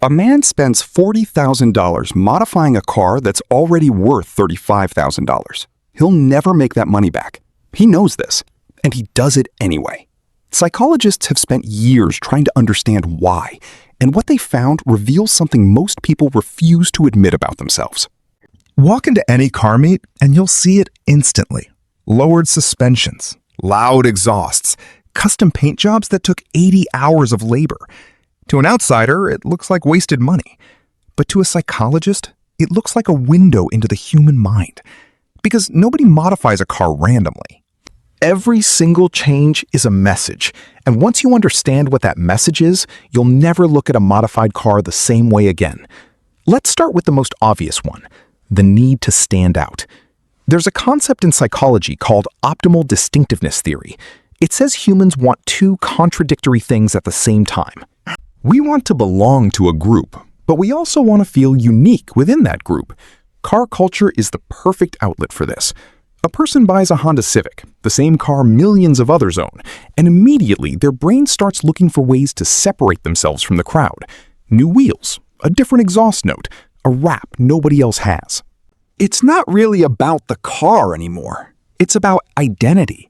A man spends $40,000 modifying a car that's already worth $35,000. He'll never make that money back. He knows this, and he does it anyway. Psychologists have spent years trying to understand why, and what they found reveals something most people refuse to admit about themselves. Walk into any car meet and you'll see it instantly. Lowered suspensions, loud exhausts, custom paint jobs that took 80 hours of labor. To an outsider, it looks like wasted money. But to a psychologist, it looks like a window into the human mind. Because nobody modifies a car randomly. Every single change is a message, and once you understand what that message is, you'll never look at a modified car the same way again. Let's start with the most obvious one, the need to stand out. There's a concept in psychology called optimal distinctiveness theory. It says humans want two contradictory things at the same time. We want to belong to a group, but we also want to feel unique within that group. Car culture is the perfect outlet for this. A person buys a Honda Civic, the same car millions of others own, and immediately their brain starts looking for ways to separate themselves from the crowd. New wheels, a different exhaust note, a wrap nobody else has. It's not really about the car anymore. It's about identity.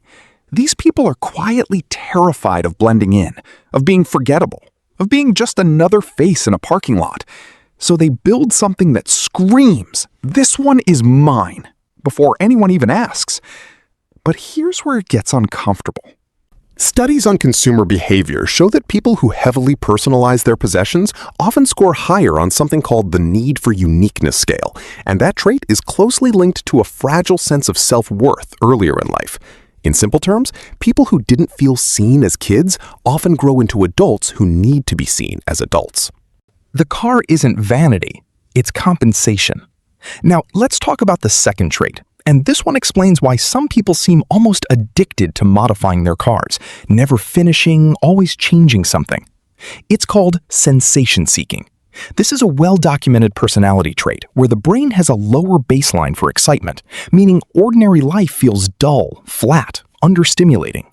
These people are quietly terrified of blending in, of being forgettable, of being just another face in a parking lot. So they build something that screams, "This one is mine," before anyone even asks. But here's where it gets uncomfortable. Studies on consumer behavior show that people who heavily personalize their possessions often score higher on something called the need for uniqueness scale, and that trait is closely linked to a fragile sense of self-worth earlier in life. In simple terms, people who didn't feel seen as kids often grow into adults who need to be seen as adults. The car isn't vanity, it's compensation. Now, let's talk about the second trait. And this one explains why some people seem almost addicted to modifying their cars, never finishing, always changing something. It's called sensation seeking. This is a well-documented personality trait where the brain has a lower baseline for excitement, meaning ordinary life feels dull, flat, understimulating.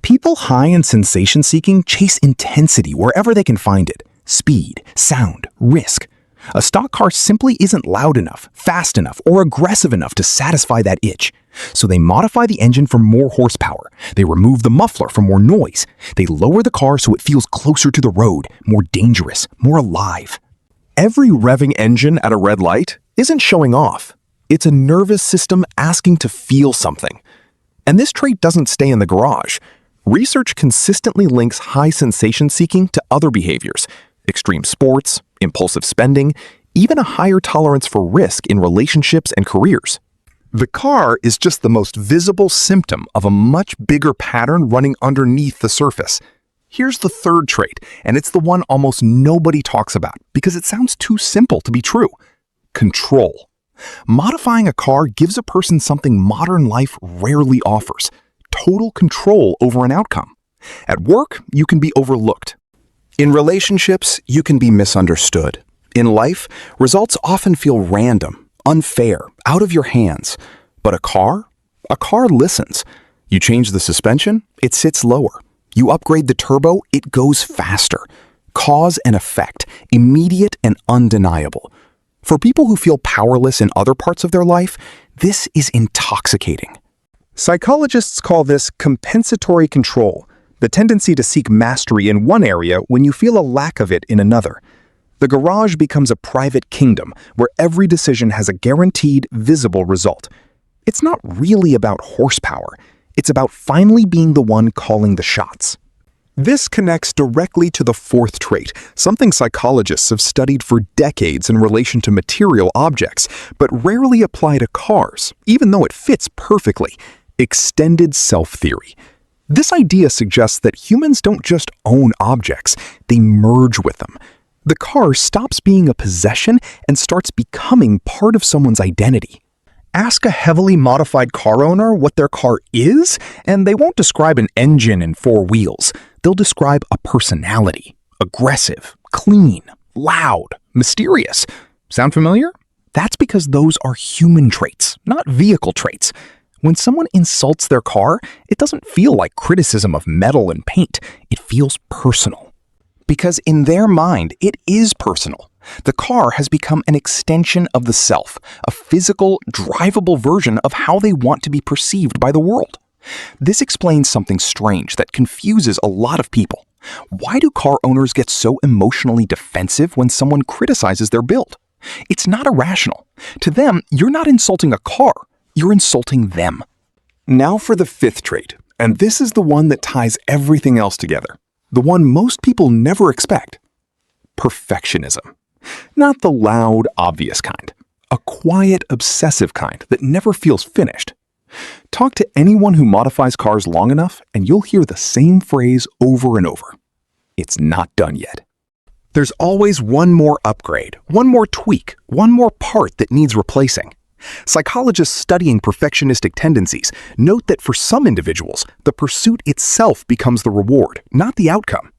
People high in sensation seeking chase intensity wherever they can find it. Speed, sound, risk. A stock car simply isn't loud enough, fast enough, or aggressive enough to satisfy that itch. So they modify the engine for more horsepower. They remove the muffler for more noise. They lower the car so it feels closer to the road, more dangerous, more alive. Every revving engine at a red light isn't showing off. It's a nervous system asking to feel something. And this trait doesn't stay in the garage. Research consistently links high sensation seeking to other behaviors: extreme sports, impulsive spending, even a higher tolerance for risk in relationships and careers. The car is just the most visible symptom of a much bigger pattern running underneath the surface. Here's the third trait, and it's the one almost nobody talks about because it sounds too simple to be true: control. Modifying a car gives a person something modern life rarely offers: total control over an outcome. At work, you can be overlooked. In relationships, you can be misunderstood. In life, results often feel random, unfair, out of your hands. But a car listens. You change the suspension, it sits lower. You upgrade the turbo, it goes faster. Cause and effect, immediate and undeniable. For people who feel powerless in other parts of their life, this is intoxicating. Psychologists call this compensatory control, the tendency to seek mastery in one area when you feel a lack of it in another. The garage becomes a private kingdom where every decision has a guaranteed, visible result. It's not really about horsepower. It's about finally being the one calling the shots. This connects directly to the fourth trait, something psychologists have studied for decades in relation to material objects, but rarely apply to cars, even though it fits perfectly: extended self-theory. This idea suggests that humans don't just own objects, they merge with them. The car stops being a possession and starts becoming part of someone's identity. Ask a heavily modified car owner what their car is, and they won't describe an engine and four wheels. They'll describe a personality: aggressive, clean, loud, mysterious. Sound familiar? That's because those are human traits, not vehicle traits. When someone insults their car, it doesn't feel like criticism of metal and paint. It feels personal. Because in their mind, it is personal. The car has become an extension of the self, a physical, drivable version of how they want to be perceived by the world. This explains something strange that confuses a lot of people. Why do car owners get so emotionally defensive when someone criticizes their build? It's not irrational. To them, you're not insulting a car, you're insulting them. Now for the fifth trait, and this is the one that ties everything else together. The one most people never expect. Perfectionism. Not the loud, obvious kind. A quiet, obsessive kind that never feels finished. Talk to anyone who modifies cars long enough and you'll hear the same phrase over and over. It's not done yet. There's always one more upgrade, one more tweak, one more part that needs replacing. Psychologists studying perfectionistic tendencies note that for some individuals, the pursuit itself becomes the reward, not the outcome.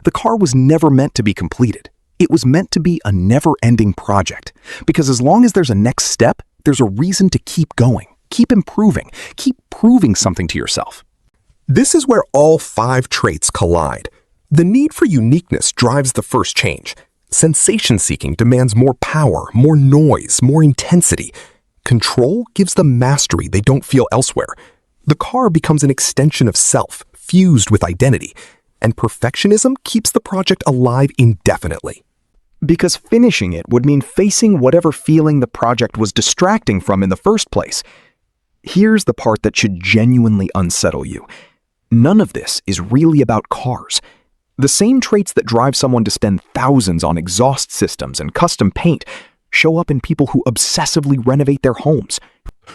The car was never meant to be completed. It was meant to be a never-ending project, because as long as there's a next step, there's a reason to keep going, keep improving, keep proving something to yourself. This is where all 5 traits collide. The need for uniqueness drives the first change. Sensation-seeking demands more power, more noise, more intensity. Control gives them mastery they don't feel elsewhere. The car becomes an extension of self, fused with identity. And perfectionism keeps the project alive indefinitely. Because finishing it would mean facing whatever feeling the project was distracting from in the first place. Here's the part that should genuinely unsettle you. None of this is really about cars. The same traits that drive someone to spend thousands on exhaust systems and custom paint show up in people who obsessively renovate their homes,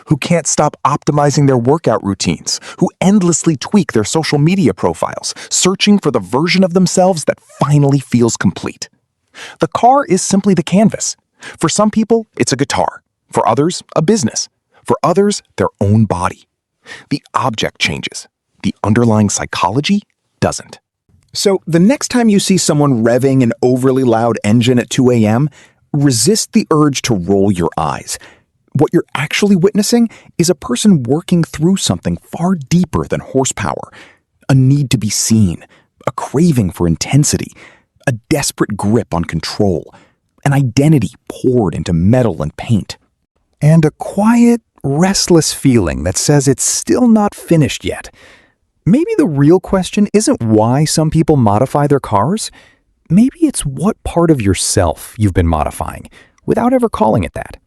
who can't stop optimizing their workout routines, who endlessly tweak their social media profiles, searching for the version of themselves that finally feels complete. The car is simply the canvas. For some people, it's a guitar. For others, a business. For others, their own body. The object changes. The underlying psychology doesn't. So the next time you see someone revving an overly loud engine at 2 a.m., resist the urge to roll your eyes. What you're actually witnessing is a person working through something far deeper than horsepower. A need to be seen, a craving for intensity, a desperate grip on control, an identity poured into metal and paint, and a quiet, restless feeling that says it's still not finished yet. Maybe the real question isn't why some people modify their cars. Maybe it's what part of yourself you've been modifying, without ever calling it that.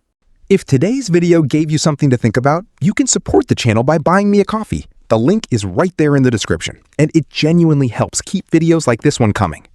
If today's video gave you something to think about, you can support the channel by buying me a coffee. The link is right there in the description, and it genuinely helps keep videos like this one coming.